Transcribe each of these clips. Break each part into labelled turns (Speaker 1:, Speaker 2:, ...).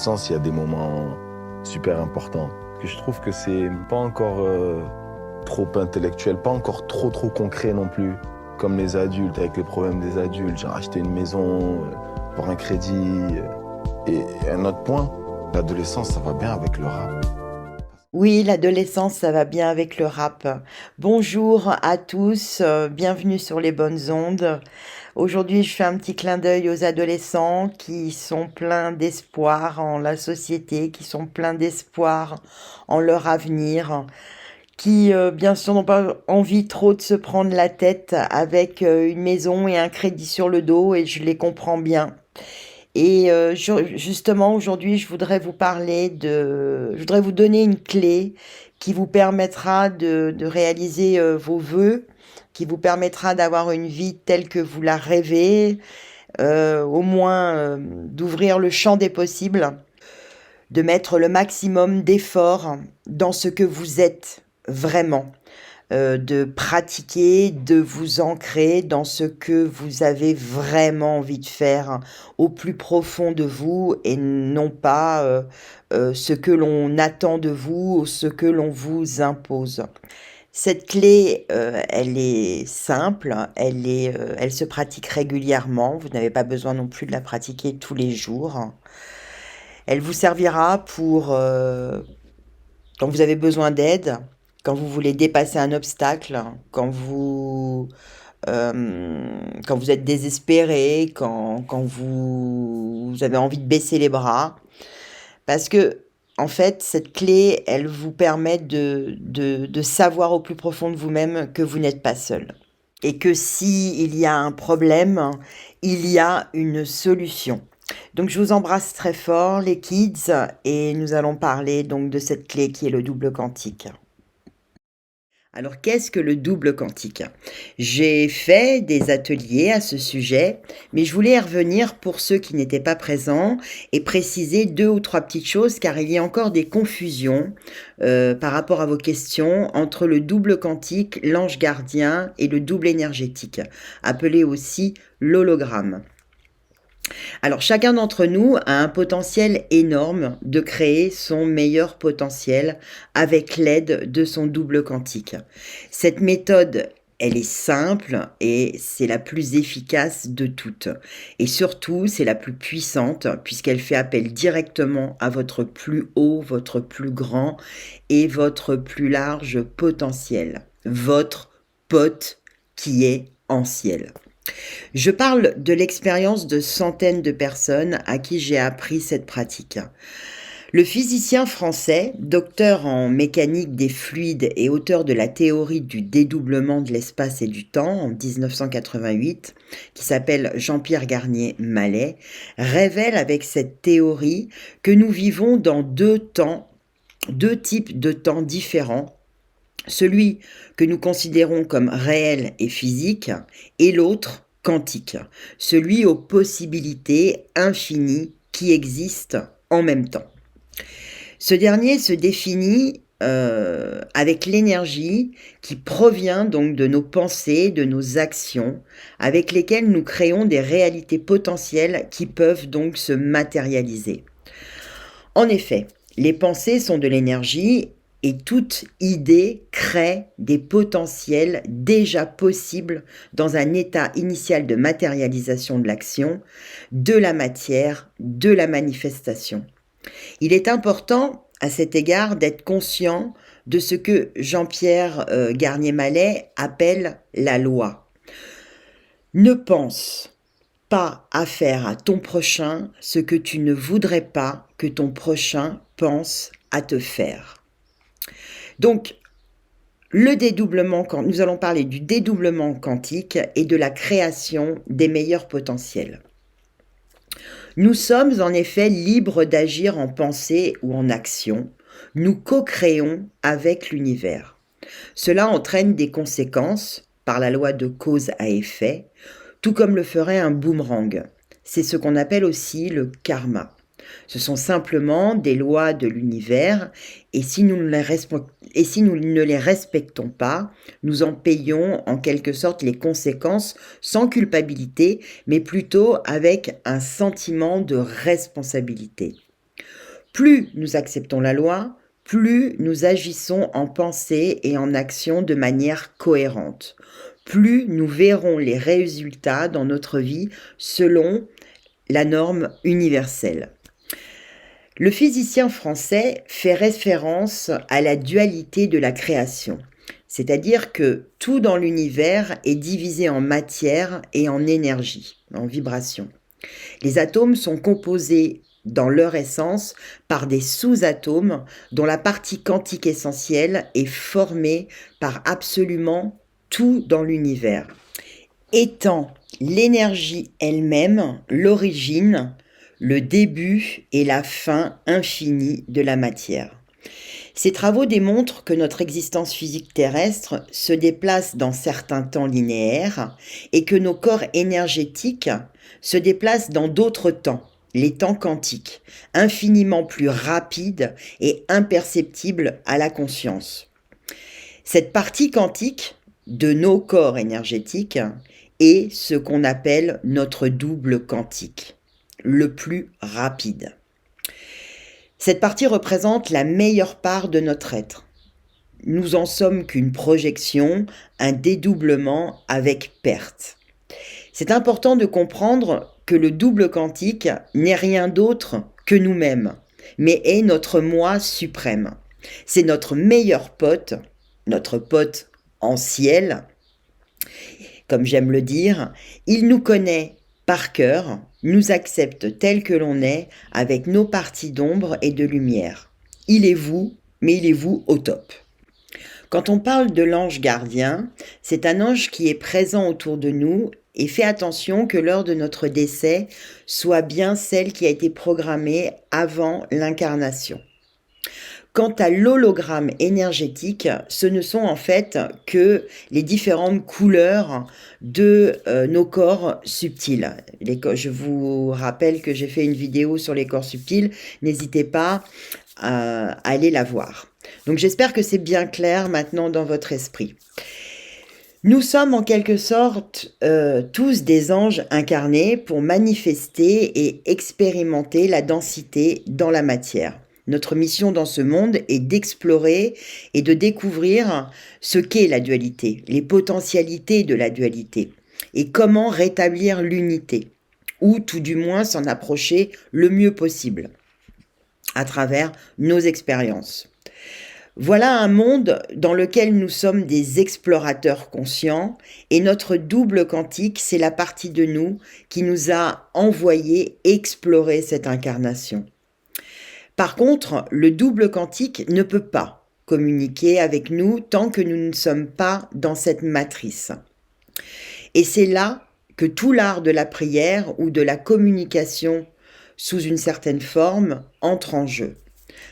Speaker 1: l'adolescence, il y a des moments super importants. Que je trouve que c'est pas encore trop intellectuel, pas encore trop concret non plus. Comme les adultes, avec les problèmes des adultes, genre acheter une maison, pour un crédit. Et un autre point, l'adolescence, ça va bien avec le rap.
Speaker 2: Oui, l'adolescence, ça va bien avec le rap. Bonjour à tous, bienvenue sur les bonnes ondes. Aujourd'hui, je fais un petit clin d'œil aux adolescents qui sont pleins d'espoir en la société, qui sont pleins d'espoir en leur avenir, qui, bien sûr, n'ont pas envie trop de se prendre la tête avec une maison et un crédit sur le dos, et je les comprends bien. Et justement, aujourd'hui, je voudrais vous donner une clé qui vous permettra de réaliser vos vœux, qui vous permettra d'avoir une vie telle que vous la rêvez, au moins d'ouvrir le champ des possibles, de mettre le maximum d'efforts dans ce que vous êtes vraiment, de pratiquer, de vous ancrer dans ce que vous avez vraiment envie de faire au plus profond de vous et non pas ce que l'on attend de vous ou ce que l'on vous impose. Cette clé, elle est simple, elle se pratique régulièrement. Vous n'avez pas besoin non plus de la pratiquer tous les jours. Elle vous servira pour quand vous avez besoin d'aide, quand vous voulez dépasser un obstacle, quand vous êtes désespéré, quand vous avez envie de baisser les bras. Parce que, en fait, cette clé, elle vous permet de savoir au plus profond de vous-même que vous n'êtes pas seul. Et que si il y a un problème, il y a une solution. Donc je vous embrasse très fort les kids et nous allons parler donc de cette clé qui est le double quantique. Alors qu'est-ce que le double quantique? J'ai fait des ateliers à ce sujet, mais je voulais y revenir pour ceux qui n'étaient pas présents et préciser deux ou trois petites choses car il y a encore des confusions par rapport à vos questions entre le double quantique, l'ange gardien et le double énergétique, appelé aussi l'hologramme. Alors chacun d'entre nous a un potentiel énorme de créer son meilleur potentiel avec l'aide de son double quantique. Cette méthode, elle est simple et c'est la plus efficace de toutes. Et surtout, c'est la plus puissante puisqu'elle fait appel directement à votre plus haut, votre plus grand et votre plus large potentiel. Votre pote qui est en ciel. Je parle de l'expérience de centaines de personnes à qui j'ai appris cette pratique. Le physicien français, docteur en mécanique des fluides et auteur de la théorie du dédoublement de l'espace et du temps en 1988, qui s'appelle Jean-Pierre Garnier-Mallet, révèle avec cette théorie que nous vivons dans deux types de temps différents, celui que nous considérons comme réel et physique, et l'autre quantique, celui aux possibilités infinies qui existent en même temps. Ce dernier se définit avec l'énergie qui provient donc de nos pensées, de nos actions, avec lesquelles nous créons des réalités potentielles qui peuvent donc se matérialiser. En effet, les pensées sont de l'énergie et toute idée crée des potentiels déjà possibles dans un état initial de matérialisation de l'action, de la matière, de la manifestation. Il est important à cet égard d'être conscient de ce que Jean-Pierre Garnier-Mallet appelle la loi. Ne pense pas à faire à ton prochain ce que tu ne voudrais pas que ton prochain pense à te faire. Donc, nous allons parler du dédoublement quantique et de la création des meilleurs potentiels. Nous sommes en effet libres d'agir en pensée ou en action. Nous co-créons avec l'univers. Cela entraîne des conséquences par la loi de cause à effet, tout comme le ferait un boomerang. C'est ce qu'on appelle aussi le karma. Ce sont simplement des lois de l'univers et si nous ne les respectons pas, nous en payons en quelque sorte les conséquences sans culpabilité, mais plutôt avec un sentiment de responsabilité. Plus nous acceptons la loi, plus nous agissons en pensée et en action de manière cohérente. Plus nous verrons les résultats dans notre vie selon la norme universelle. Le physicien français fait référence à la dualité de la création, c'est-à-dire que tout dans l'univers est divisé en matière et en énergie, en vibration. Les atomes sont composés dans leur essence par des sous-atomes dont la partie quantique essentielle est formée par absolument tout dans l'univers, étant l'énergie elle-même l'origine, le début et la fin infinie de la matière. Ces travaux démontrent que notre existence physique terrestre se déplace dans certains temps linéaires et que nos corps énergétiques se déplacent dans d'autres temps, les temps quantiques, infiniment plus rapides et imperceptibles à la conscience. Cette partie quantique de nos corps énergétiques est ce qu'on appelle notre double quantique, le plus rapide. Cette partie représente la meilleure part de notre être. Nous en sommes qu'une projection, un dédoublement avec perte. C'est important de comprendre que le double quantique n'est rien d'autre que nous-mêmes, mais est notre moi suprême. C'est notre meilleur pote, notre pote en ciel, comme j'aime le dire. Il nous connaît par cœur, nous accepte tel que l'on est, avec nos parties d'ombre et de lumière. Il est vous, mais il est vous au top. Quand on parle de l'ange gardien, c'est un ange qui est présent autour de nous et fait attention que l'heure de notre décès soit bien celle qui a été programmée avant l'incarnation. Quant à l'hologramme énergétique, ce ne sont en fait que les différentes couleurs de nos corps subtils. Je vous rappelle que j'ai fait une vidéo sur les corps subtils, n'hésitez pas à aller la voir. Donc j'espère que c'est bien clair maintenant dans votre esprit. Nous sommes en quelque sorte tous des anges incarnés pour manifester et expérimenter la densité dans la matière. Notre mission dans ce monde est d'explorer et de découvrir ce qu'est la dualité, les potentialités de la dualité et comment rétablir l'unité, ou tout du moins s'en approcher le mieux possible à travers nos expériences. Voilà un monde dans lequel nous sommes des explorateurs conscients et notre double quantique, c'est la partie de nous qui nous a envoyé explorer cette incarnation. Par contre, le double quantique ne peut pas communiquer avec nous tant que nous ne sommes pas dans cette matrice. Et c'est là que tout l'art de la prière ou de la communication sous une certaine forme entre en jeu.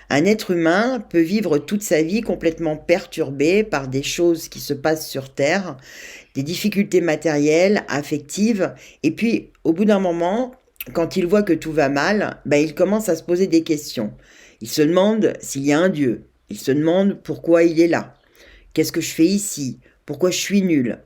Speaker 2: Un être humain peut vivre toute sa vie complètement perturbé par des choses qui se passent sur Terre, des difficultés matérielles, affectives, et puis au bout d'un moment, quand il voit que tout va mal, il commence à se poser des questions. Il se demande s'il y a un Dieu. Il se demande pourquoi il est là. Qu'est-ce que je fais ici? Pourquoi je suis nul?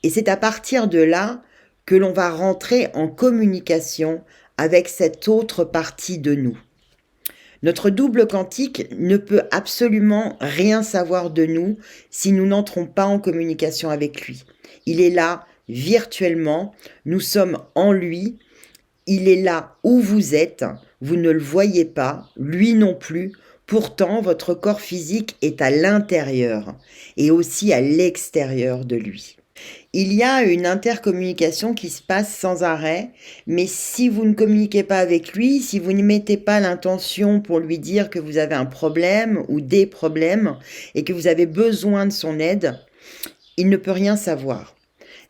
Speaker 2: Et c'est à partir de là que l'on va rentrer en communication avec cette autre partie de nous. Notre double quantique ne peut absolument rien savoir de nous si nous n'entrons pas en communication avec lui. Il est là virtuellement, nous sommes en lui. Il est là où vous êtes, vous ne le voyez pas, lui non plus. Pourtant, votre corps physique est à l'intérieur et aussi à l'extérieur de lui. Il y a une intercommunication qui se passe sans arrêt, mais si vous ne communiquez pas avec lui, si vous ne mettez pas l'intention pour lui dire que vous avez un problème ou des problèmes et que vous avez besoin de son aide, il ne peut rien savoir.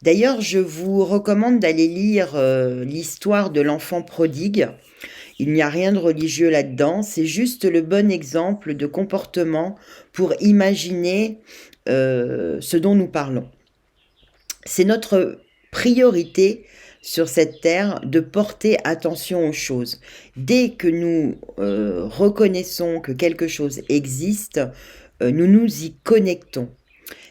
Speaker 2: D'ailleurs, je vous recommande d'aller lire l'histoire de l'enfant prodigue. Il n'y a rien de religieux là-dedans, c'est juste le bon exemple de comportement pour imaginer ce dont nous parlons. C'est notre priorité sur cette terre de porter attention aux choses. Dès que nous reconnaissons que quelque chose existe, nous nous y connectons.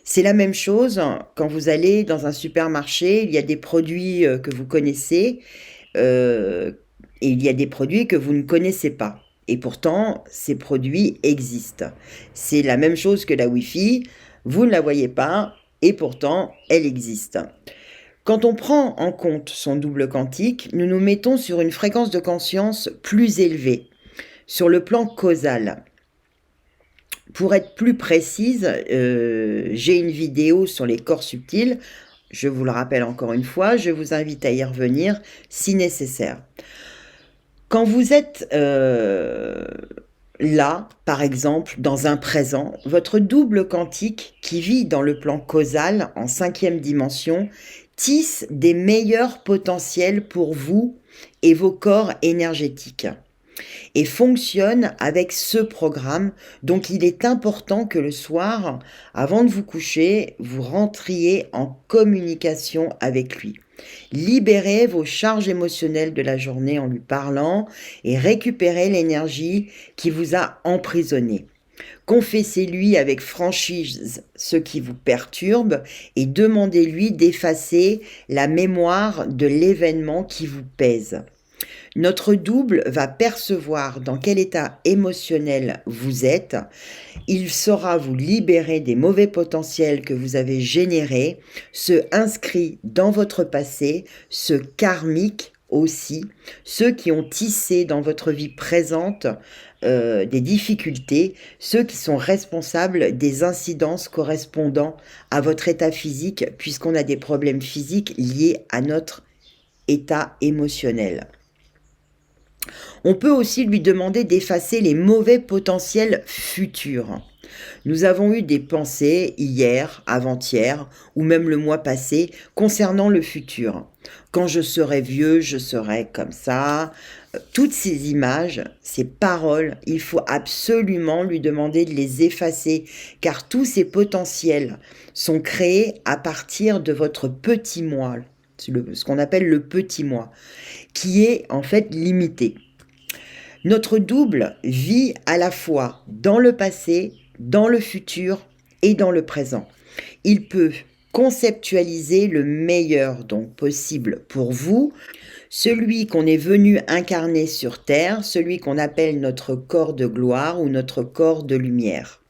Speaker 2: C'est la même chose quand vous allez dans un supermarché, il y a des produits que vous connaissez et il y a des produits que vous ne connaissez pas. Et pourtant, ces produits existent. C'est la même chose que la Wi-Fi, vous ne la voyez pas, et pourtant, elle existe. Quand on prend en compte son double quantique, nous nous mettons sur une fréquence de conscience plus élevée, sur le plan causal. Pour être plus précise, j'ai une vidéo sur les corps subtils. Je vous le rappelle encore une fois, je vous invite à y revenir si nécessaire. Quand vous êtes là, par exemple, dans un présent, votre double quantique qui vit dans le plan causal en 5e dimension tisse des meilleurs potentiels pour vous et vos corps énergétiques et fonctionne avec ce programme. Donc il est important que le soir, avant de vous coucher, vous rentriez en communication avec lui. Libérez vos charges émotionnelles de la journée en lui parlant et récupérez l'énergie qui vous a emprisonné. Confessez-lui avec franchise ce qui vous perturbe et demandez-lui d'effacer la mémoire de l'événement qui vous pèse. Notre double va percevoir dans quel état émotionnel vous êtes. Il saura vous libérer des mauvais potentiels que vous avez générés, ceux inscrits dans votre passé, ceux karmiques aussi, ceux qui ont tissé dans votre vie présente des difficultés, ceux qui sont responsables des incidences correspondant à votre état physique, puisqu'on a des problèmes physiques liés à notre état émotionnel. On peut aussi lui demander d'effacer les mauvais potentiels futurs. Nous avons eu des pensées hier, avant-hier ou même le mois passé concernant le futur. Quand je serai vieux, je serai comme ça. Toutes ces images, ces paroles, il faut absolument lui demander de les effacer car tous ces potentiels sont créés à partir de votre petit moi, ce qu'on appelle le petit moi, qui est en fait limité. Notre double vit à la fois dans le passé, dans le futur et dans le présent. Il peut conceptualiser le meilleur donc possible pour vous, celui qu'on est venu incarner sur Terre, celui qu'on appelle notre corps de gloire ou notre corps de lumière.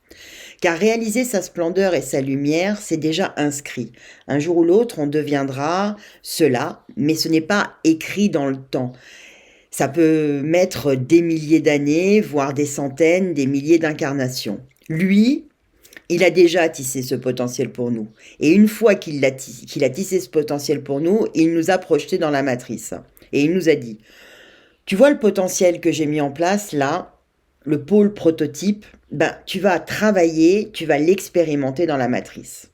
Speaker 2: Car réaliser sa splendeur et sa lumière, c'est déjà inscrit. Un jour ou l'autre, on deviendra cela, mais ce n'est pas écrit dans le temps. Ça peut mettre des milliers d'années, voire des centaines, des milliers d'incarnations. Lui, il a déjà tissé ce potentiel pour nous. Et une fois qu'il a tissé ce potentiel pour nous, il nous a projetés dans la matrice. Et il nous a dit, tu vois le potentiel que j'ai mis en place là, le pôle prototype, tu vas travailler, tu vas l'expérimenter dans la matrice.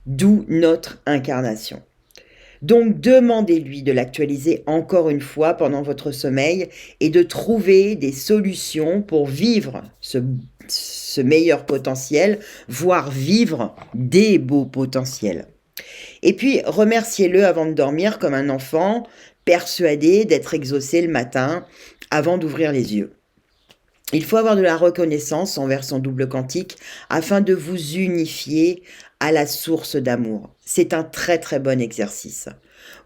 Speaker 2: D'où notre incarnation. Donc demandez-lui de l'actualiser encore une fois pendant votre sommeil et de trouver des solutions pour vivre ce meilleur potentiel, voire vivre des beaux potentiels. Et puis remerciez-le avant de dormir comme un enfant persuadé d'être exaucé le matin avant d'ouvrir les yeux. Il faut avoir de la reconnaissance envers son double quantique afin de vous unifier à la source d'amour. C'est un très très bon exercice.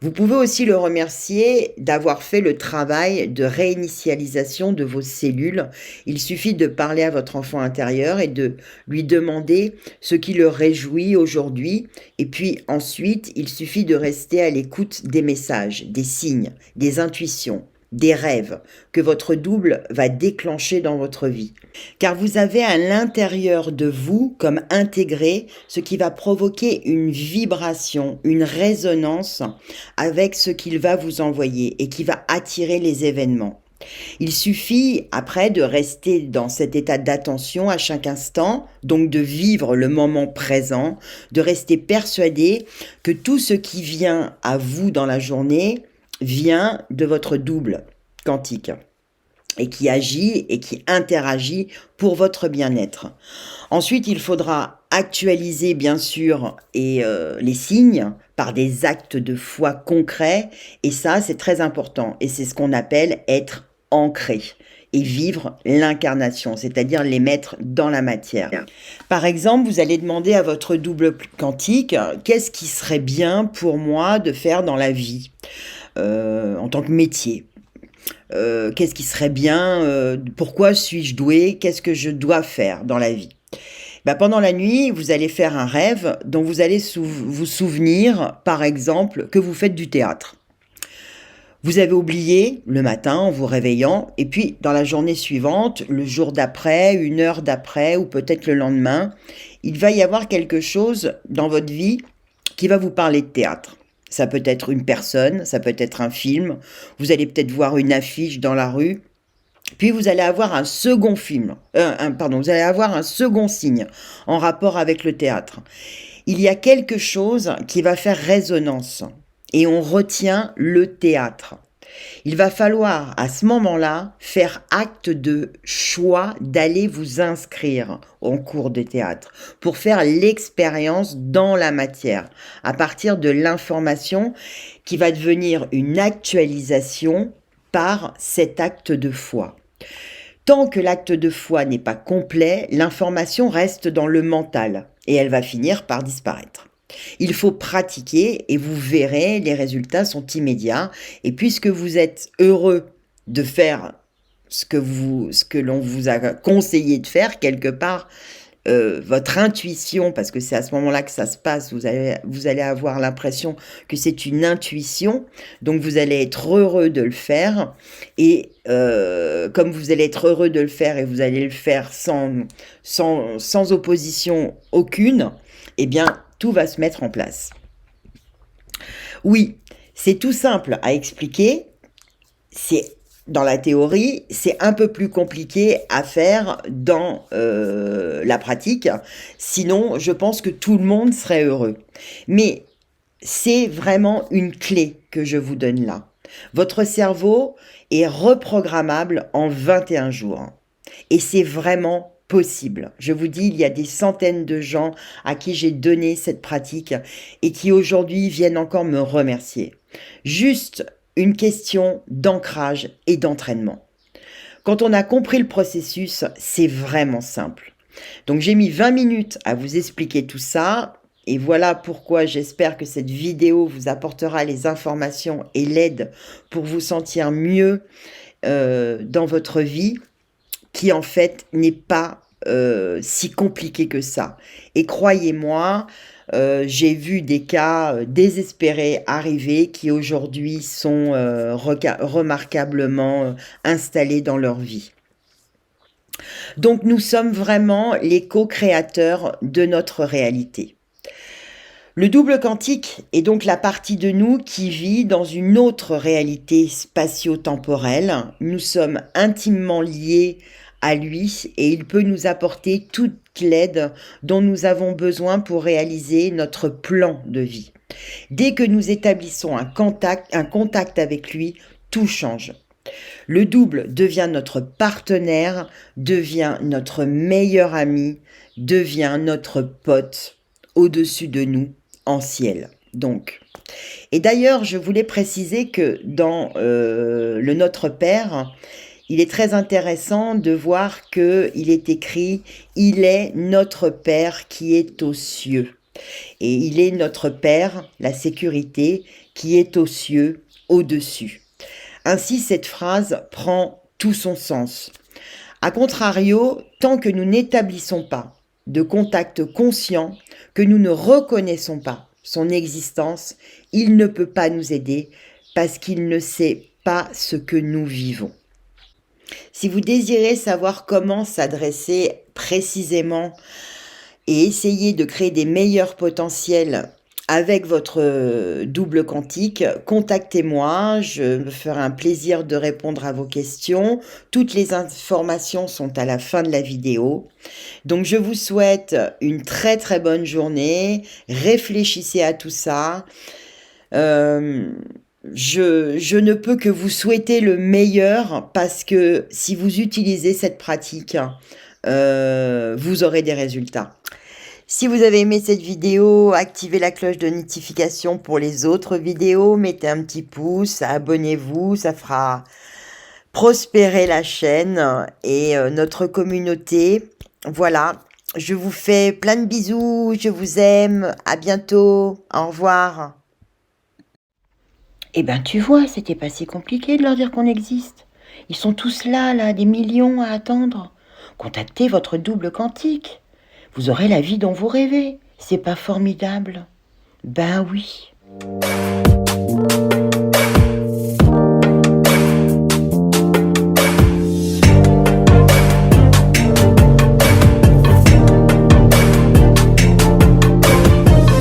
Speaker 2: Vous pouvez aussi le remercier d'avoir fait le travail de réinitialisation de vos cellules. Il suffit de parler à votre enfant intérieur et de lui demander ce qui le réjouit aujourd'hui. Et puis ensuite, il suffit de rester à l'écoute des messages, des signes, des intuitions, des rêves que votre double va déclencher dans votre vie. Car vous avez à l'intérieur de vous, comme intégré, ce qui va provoquer une vibration, une résonance avec ce qu'il va vous envoyer et qui va attirer les événements. Il suffit après de rester dans cet état d'attention à chaque instant, donc de vivre le moment présent, de rester persuadé que tout ce qui vient à vous dans la journée vient de votre double quantique et qui agit et qui interagit pour votre bien-être. Ensuite, il faudra actualiser bien sûr les signes par des actes de foi concrets et ça c'est très important et c'est ce qu'on appelle être ancré et vivre l'incarnation, c'est-à-dire les mettre dans la matière. Par exemple, vous allez demander à votre double quantique qu'est-ce qui serait bien pour moi de faire dans la vie en tant que métier. qu'est-ce qui serait bien, pourquoi suis-je doué, qu'est-ce que je dois faire dans la vie. Pendant la nuit, vous allez faire un rêve dont vous allez vous souvenir, par exemple, que vous faites du théâtre. Vous avez oublié le matin en vous réveillant, et puis dans la journée suivante, le jour d'après, une heure d'après, ou peut-être le lendemain, il va y avoir quelque chose dans votre vie qui va vous parler de théâtre. Ça peut être une personne, ça peut être un film, vous allez peut-être voir une affiche dans la rue, puis vous allez avoir un second vous allez avoir un second signe en rapport avec le théâtre. Il y a quelque chose qui va faire résonance et on retient le théâtre. Il va falloir à ce moment-là faire acte de choix d'aller vous inscrire en cours de théâtre pour faire l'expérience dans la matière à partir de l'information qui va devenir une actualisation par cet acte de foi. Tant que l'acte de foi n'est pas complet, l'information reste dans le mental et elle va finir par disparaître. Il faut pratiquer et vous verrez, les résultats sont immédiats. Et puisque vous êtes heureux de faire ce que l'on vous a conseillé de faire quelque part, votre intuition, parce que c'est à ce moment-là que ça se passe, vous allez avoir l'impression que c'est une intuition, donc vous allez être heureux de le faire, et comme vous allez être heureux de le faire, et vous allez le faire sans opposition aucune, eh bien, tout va se mettre en place. Oui, c'est tout simple à expliquer, dans la théorie, c'est un peu plus compliqué à faire dans la pratique. Sinon, je pense que tout le monde serait heureux. Mais c'est vraiment une clé que je vous donne là. Votre cerveau est reprogrammable en 21 jours. Et c'est vraiment possible. Je vous dis, il y a des centaines de gens à qui j'ai donné cette pratique et qui aujourd'hui viennent encore me remercier. Juste une question d'ancrage et d'entraînement. Quand on a compris le processus, c'est vraiment simple. Donc j'ai mis 20 minutes à vous expliquer tout ça, et voilà pourquoi j'espère que cette vidéo vous apportera les informations et l'aide pour vous sentir mieux dans votre vie, qui en fait n'est pas si compliqué que ça. Et croyez-moi, j'ai vu des cas désespérés arriver qui aujourd'hui sont remarquablement installés dans leur vie. Donc nous sommes vraiment les co-créateurs de notre réalité. Le double quantique est donc la partie de nous qui vit dans une autre réalité spatio-temporelle. Nous sommes intimement liés à lui et il peut nous apporter toute l'aide dont nous avons besoin pour réaliser notre plan de vie. Dès que nous établissons un contact avec lui, tout change. Le double devient notre partenaire, devient notre meilleur ami, devient notre pote au-dessus de nous en ciel. Donc, et d'ailleurs, je voulais préciser que dans le Notre Père, il est très intéressant de voir qu'il est écrit « Il est notre Père qui est aux cieux ». Et il est notre Père, la sécurité, qui est aux cieux, au-dessus. Ainsi, cette phrase prend tout son sens. A contrario, tant que nous n'établissons pas de contact conscient, que nous ne reconnaissons pas son existence, il ne peut pas nous aider parce qu'il ne sait pas ce que nous vivons. Si vous désirez savoir comment s'adresser précisément et essayer de créer des meilleurs potentiels avec votre double quantique, contactez-moi, je me ferai un plaisir de répondre à vos questions. Toutes les informations sont à la fin de la vidéo. Donc je vous souhaite une très très bonne journée, réfléchissez à tout ça. Je ne peux que vous souhaiter le meilleur parce que si vous utilisez cette pratique, vous aurez des résultats. Si vous avez aimé cette vidéo, activez la cloche de notification pour les autres vidéos, mettez un petit pouce, abonnez-vous, ça fera prospérer la chaîne et notre communauté. Voilà, je vous fais plein de bisous, je vous aime, à bientôt, au revoir. Eh ben tu vois, c'était pas si compliqué de leur dire qu'on existe. Ils sont tous là, des millions à attendre. Contactez votre double quantique. Vous aurez la vie dont vous rêvez. C'est pas formidable? Ben oui.